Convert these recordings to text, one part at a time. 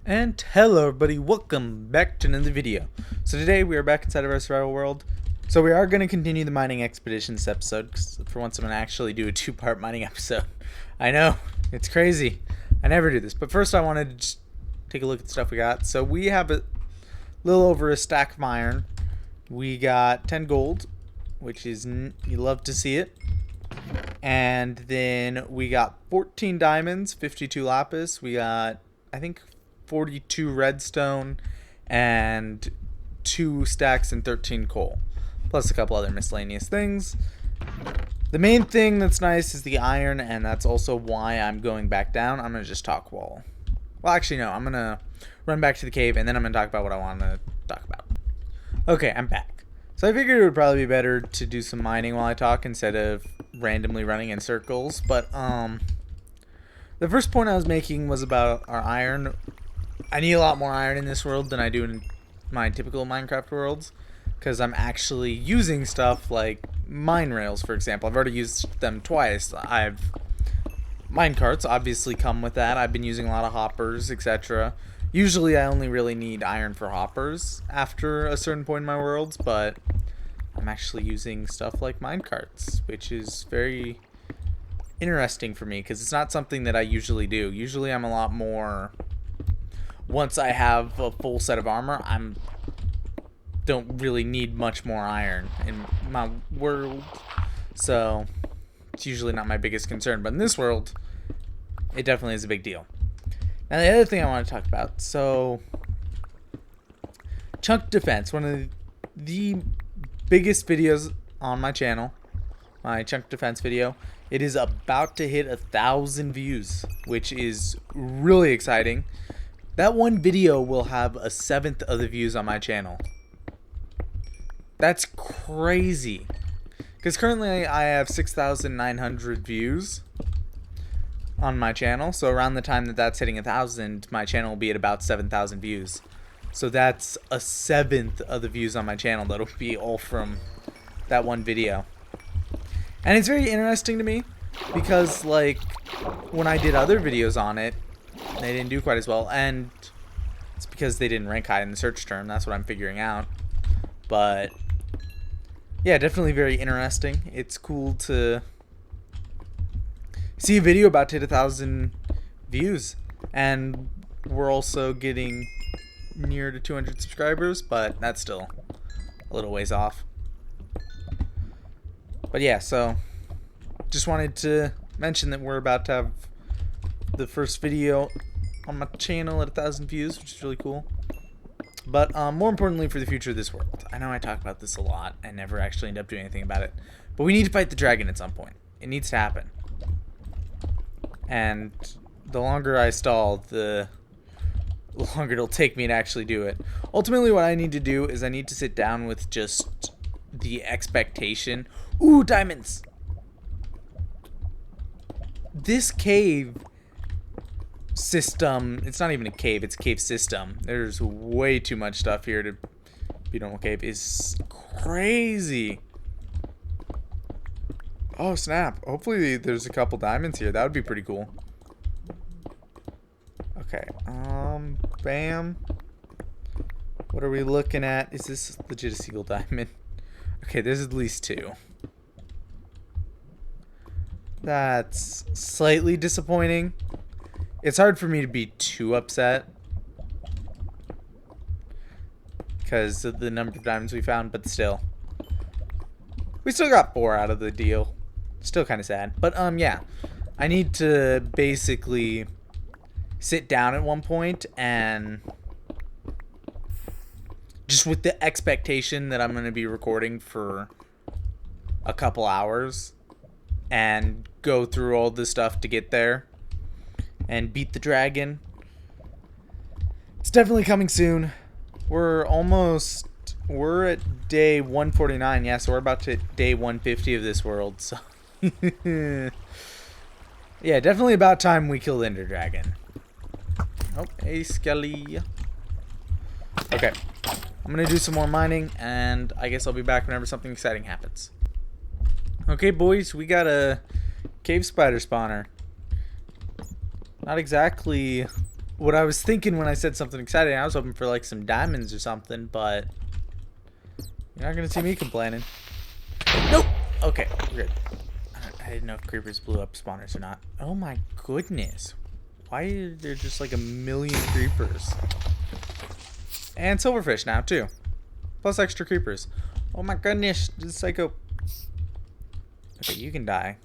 And hello everybody, welcome back to another video. So today we are back inside of our survival world. So we are going to continue the mining expeditions episode, 'cause for once I'm going to actually do a two-part mining episode. I know, it's crazy. I never do this, but first I wanted to just take a look at the stuff we got. So we have a little over a stack of iron. We got 10 gold, which is, you love to see it. And then we got 14 diamonds, 52 lapis. We got, I think, 42 redstone and 2 stacks and 13 coal, plus a couple other miscellaneous things. The main thing that's nice is the iron, and that's also why I'm going back down. I'm gonna just talk well, actually no, I'm gonna run back to the cave and then I'm gonna talk about what I want to talk about. Okay, I'm back. So I figured it would probably be better to do some mining while I talk instead of randomly running in circles, but the first point I was making was about our iron. I need a lot more iron in this world than I do in my typical Minecraft worlds, because I'm actually using stuff like mine rails, for example. I've already used them twice. Mine carts obviously come with that. I've been using a lot of hoppers, etc. Usually I only really need iron for hoppers after a certain point in my worlds, but I'm actually using stuff like mine carts, which is very interesting for me because it's not something that I usually do. Usually I'm a lot more, once I have a full set of armor, don't really need much more iron in my world, so it's usually not my biggest concern. But in this world, it definitely is a big deal. Now the other thing I want to talk about, so chunk defense, one of the biggest videos on my channel, my chunk defense video. It is about to hit 1,000 views, which is really exciting. That one video will have 1/7 of the views on my channel. That's crazy. Because currently I have 6,900 views on my channel. So around the time that that's hitting 1,000, my channel will be at about 7,000 views. So that's 1/7 of the views on my channel. That'll be all from that one video. And it's very interesting to me because, like, when I did other videos on it, they didn't do quite as well, and it's because they didn't rank high in the search term. That's what I'm figuring out. But yeah, definitely very interesting. It's cool to see a video about to hit 1,000 views, and we're also getting near to 200 subscribers, but that's still a little ways off. But yeah, so just wanted to mention that we're about to have the first video on my channel at 1,000 views, which is really cool. But more importantly for the future of this world, I know I talk about this a lot and never actually end up doing anything about it, but we need to fight the dragon at some point. It needs to happen. And the longer I stall, the longer it'll take me to actually do it. Ultimately what I need to do is I need to sit down with just the expectation. Ooh, diamonds! This cave system, it's not even a cave, it's a cave system. There's way too much stuff here to be a normal cave. It's crazy. Oh snap, hopefully there's a couple diamonds here. That would be pretty cool. Okay, bam. What are we looking at? Is this legit a single diamond? Okay, there's at least 2. That's slightly disappointing. It's hard for me to be too upset because of the number of diamonds we found, but still. We still got 4 out of the deal. Still kind of sad. But yeah. I need to basically sit down at one point and just with the expectation that I'm going to be recording for a couple hours and go through all this stuff to get there and beat the dragon. It's definitely coming soon. We're at day 149. Yeah, so we're about to hit day 150 of this world. So yeah, definitely about time we kill the Ender Dragon. Oh, hey Skelly. Okay, I'm gonna do some more mining, and I guess I'll be back whenever something exciting happens. Okay, boys, we got a cave spider spawner. Not exactly what I was thinking when I said something exciting, I was hoping for like some diamonds or something, but you're not gonna see me complaining. Nope. Okay, we're good. I didn't know if creepers blew up spawners or not. Oh my goodness. Why are there just like a million creepers? And silverfish now too. Plus extra creepers. Oh my goodness, this psycho. Okay, you can die.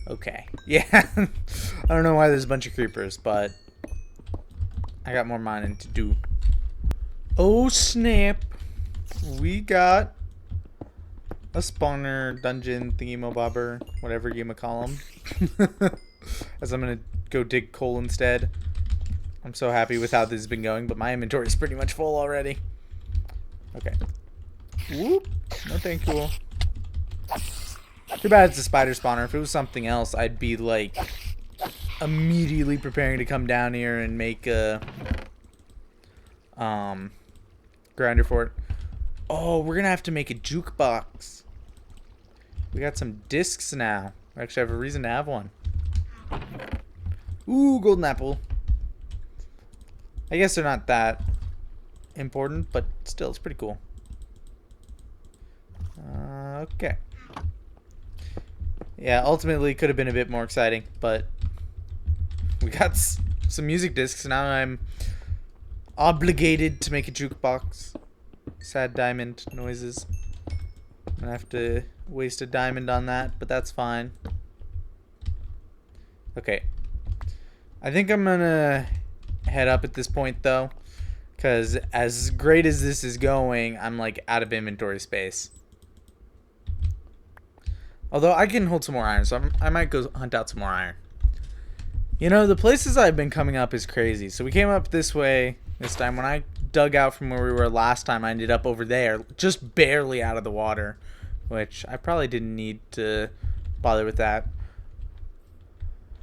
Okay. Yeah. I don't know why there's a bunch of creepers, but I got more mining to do. Oh snap. We got a spawner, dungeon, thingy-mobobber, whatever you might call them. As I'm gonna go dig coal instead. I'm so happy with how this has been going, but my inventory is pretty much full already. Okay. Whoop. No thank you. Too bad it's a spider spawner. If it was something else, I'd be like immediately preparing to come down here and make a grinder for it. Oh, we're gonna have to make a jukebox. We got some discs now. We actually have a reason to have one. Ooh, golden apple. I guess they're not that important, but still, it's pretty cool. Okay. Yeah, ultimately could have been a bit more exciting, but we got some music discs. Now I'm obligated to make a jukebox. Sad diamond noises. I'm gonna have to waste a diamond on that, but that's fine. Okay. I think I'm gonna head up at this point though, because as great as this is going, I'm like out of inventory space. Although I can hold some more iron, so I might go hunt out some more iron. You know, the places I've been coming up is crazy. So we came up this way this time. When I dug out from where we were last time, I ended up over there, just barely out of the water, which I probably didn't need to bother with that.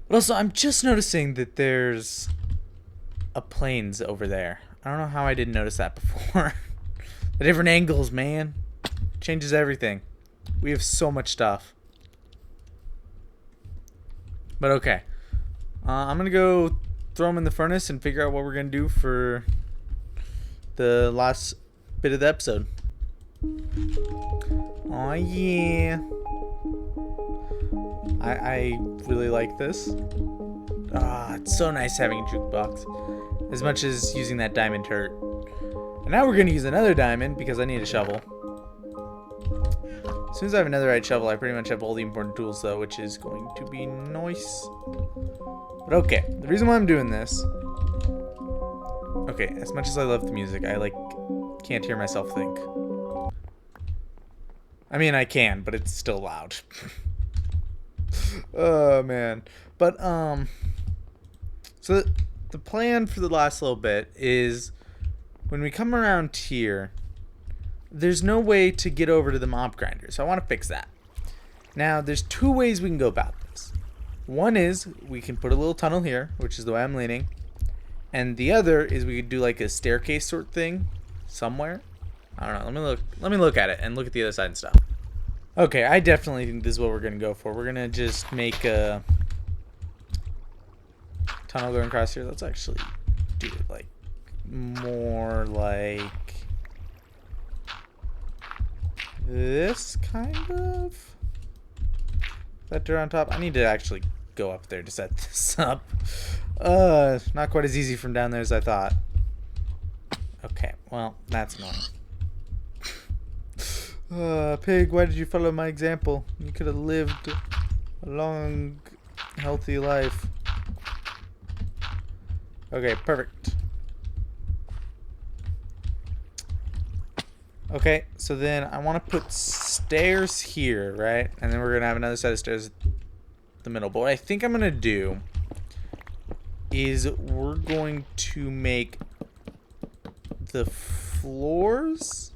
But also, I'm just noticing that there's a plains over there. I don't know how I didn't notice that before. The different angles, man. Changes everything. We have so much stuff. But okay. I'm going to go throw them in the furnace and figure out what we're going to do for the last bit of the episode. Oh yeah. I really like this. Ah, it's so nice having a jukebox. As much as using that diamond hurt. And now we're going to use another diamond because I need a shovel. As soon as I have another right shovel, I pretty much have all the important tools though, which is going to be nice. But okay, the reason why I'm doing this... Okay, as much as I love the music, I like can't hear myself think. I mean, I can, but it's still loud. Oh man. But so the plan for the last little bit is when we come around here, there's no way to get over to the mob grinder, so I want to fix that. Now, there's two ways we can go about this. One is we can put a little tunnel here, which is the way I'm leaning, and the other is we could do like a staircase sort thing somewhere. I don't know. Let me look at it and look at the other side and stuff. Okay, I definitely think this is what we're gonna go for. We're gonna just make a tunnel going across here. Let's actually do it like more like this kind of. That door on top. I need to actually go up there to set this up. Not quite as easy from down there as I thought. Okay, well, that's annoying. Pig, why did you follow my example? You could have lived a long, healthy life. Okay, perfect. Okay, so then I want to put stairs here, right? And then we're going to have another set of stairs at the middle. But what I think I'm going to do is we're going to make the floors...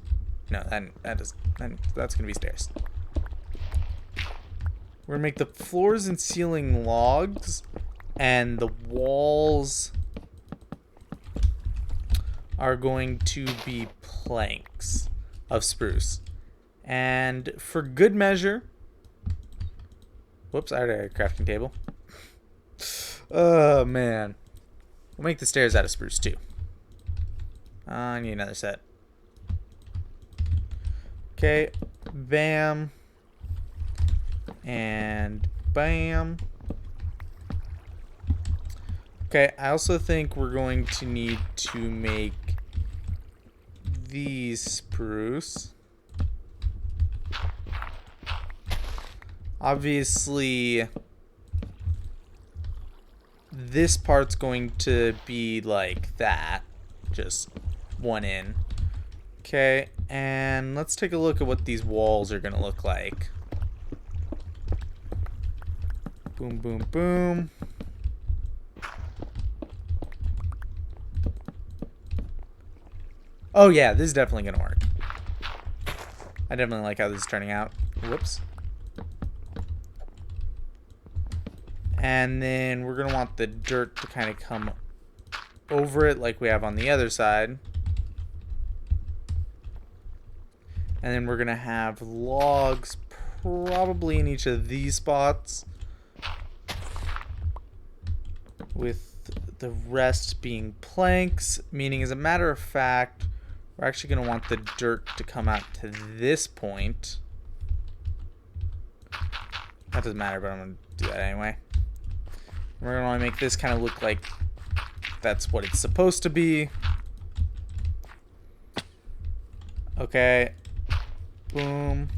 No, that's going to be stairs. We're going to make the floors and ceiling logs, and the walls are going to be planks of spruce. And for good measure, whoops, I already had a crafting table. Oh, man. We'll make the stairs out of spruce, too. I need another set. Okay. Bam. And bam. Okay, I also think we're going to need to make these spruce. Obviously, this part's going to be like that. Just one in. Okay, and let's take a look at what these walls are going to look like. Boom, boom, boom. Oh yeah, this is definitely going to work. I definitely like how this is turning out. Whoops. And then we're going to want the dirt to kind of come over it like we have on the other side. And then we're going to have logs probably in each of these spots, with the rest being planks, meaning, as a matter of fact, we're actually going to want the dirt to come out to this point. That doesn't matter, but I'm going to do that anyway. We're going to want to make this kind of look like that's what it's supposed to be. Okay. Boom.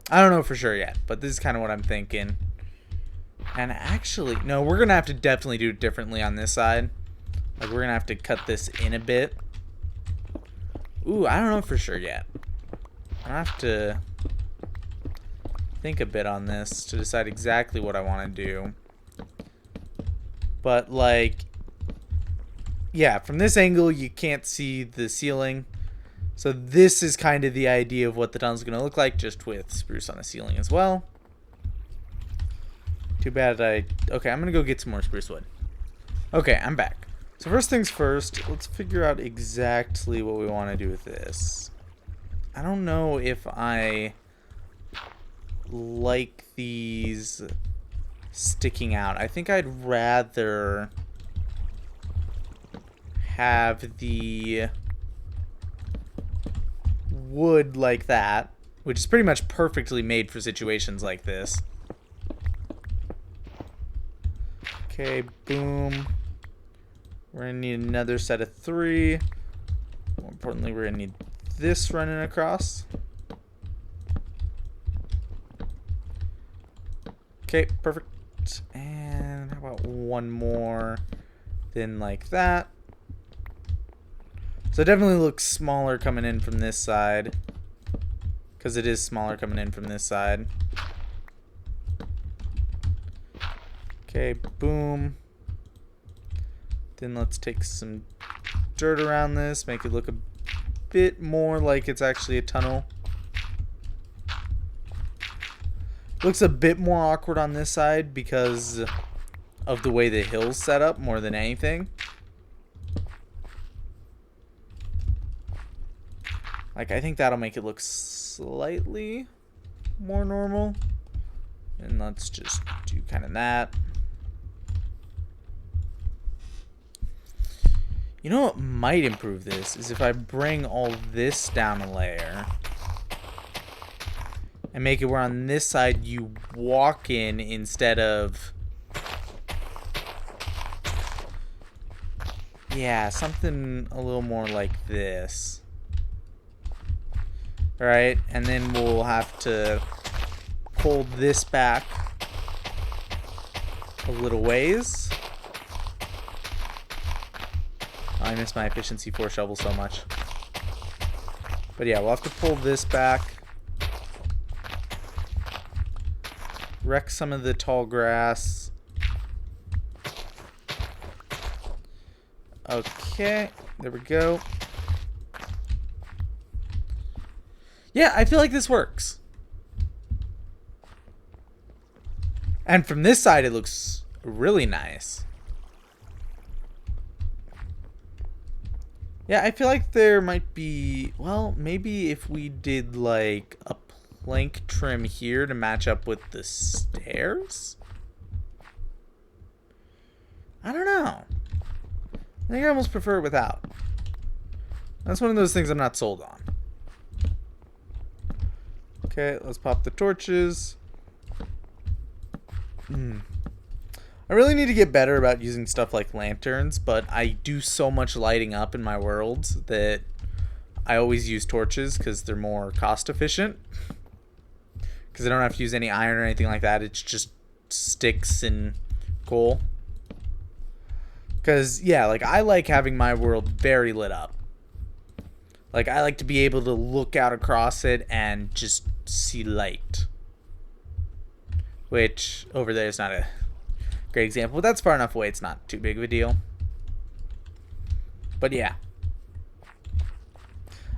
I don't know for sure yet, but this is kind of what I'm thinking. And actually, no, we're going to have to definitely do it differently on this side. Like, we're going to have to cut this in a bit. Ooh, I don't know for sure yet. I have to think a bit on this to decide exactly what I want to do. But, like, yeah, from this angle, you can't see the ceiling. So this is kind of the idea of what the tunnel's going to look like, just with spruce on the ceiling as well. Too bad okay, I'm going to go get some more spruce wood. Okay, I'm back. So first things first, let's figure out exactly what we want to do with this. I don't know if I like these sticking out. I think I'd rather have the wood like that, which is pretty much perfectly made for situations like this. Okay, boom. We're gonna need another set of 3. More importantly, we're gonna need this running across. Okay, perfect. And how about one more? Then like that. So it definitely looks smaller coming in from this side, because it is smaller coming in from this side. Okay, boom. Then let's take some dirt around this, make it look a bit more like it's actually a tunnel. Looks a bit more awkward on this side because of the way the hill's set up more than anything. Like, I think that'll make it look slightly more normal. And let's just do kind of that. You know what might improve this is if I bring all this down a layer and make it where on this side you walk in instead of... yeah, something a little more like this. Alright, and then we'll have to pull this back a little ways. I miss my efficiency 4 shovel so much. But yeah, we'll have to pull this back. Wreck some of the tall grass. Okay, there we go. Yeah, I feel like this works. And from this side, it looks really nice. Yeah, I feel like there might be... well, maybe if we did, like, a plank trim here to match up with the stairs? I think I almost prefer it without. That's one of those things I'm not sold on. Okay, let's pop the torches. I really need to get better about using stuff like lanterns, but I do so much lighting up in my worlds that I always use torches because they're more cost efficient. Because I don't have to use any iron or anything like that. It's just sticks and coal. Because, yeah, like, I like having my world very lit up. Like, I like to be able to look out across it and just see light. Which, over there is not a great example. But that's far enough away, it's not too big of a deal. But, yeah.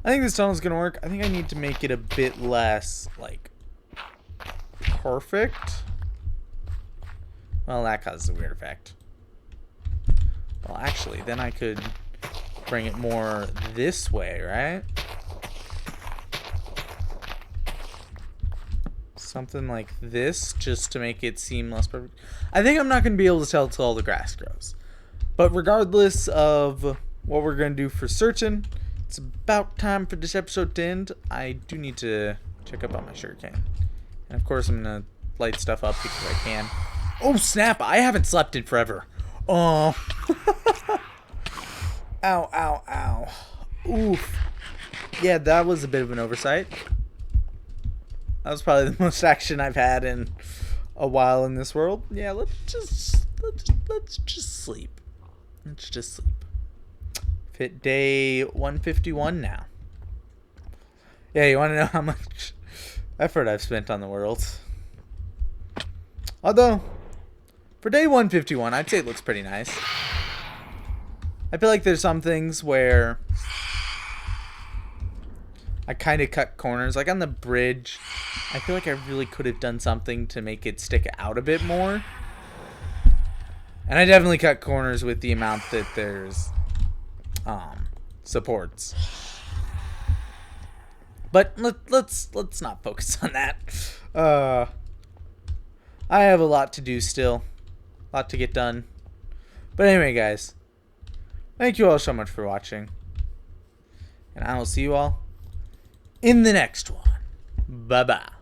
I think this tunnel's going to work. I think I need to make it a bit less, like, perfect. Well, that causes a weird effect. Well, actually, then I could bring it more this way, right? Something like this, just to make it seem less perfect. I think I'm not going to be able to tell till all the grass grows. But regardless of what we're going to do for searching, it's about time for this episode to end. I do need to check up on my sugarcane. And of course, I'm going to light stuff up because I can. Oh, snap! I haven't slept in forever. Oh. Ow, ow, ow. Oof. Yeah, that was a bit of an oversight. That was probably the most action I've had in a while in this world. Yeah, let's just sleep. Let's just sleep. Hit day 151 now. Yeah, you want to know how much effort I've spent on the world? Although, for day 151, I'd say it looks pretty nice. I feel like there's some things where I kind of cut corners. Like on the bridge, I feel like I really could have done something to make it stick out a bit more. And I definitely cut corners with the amount that there's supports. But let's not focus on that. I have a lot to do still. A lot to get done. But anyway, guys. Thank you all so much for watching. And I will see you all in the next one. Bye-bye.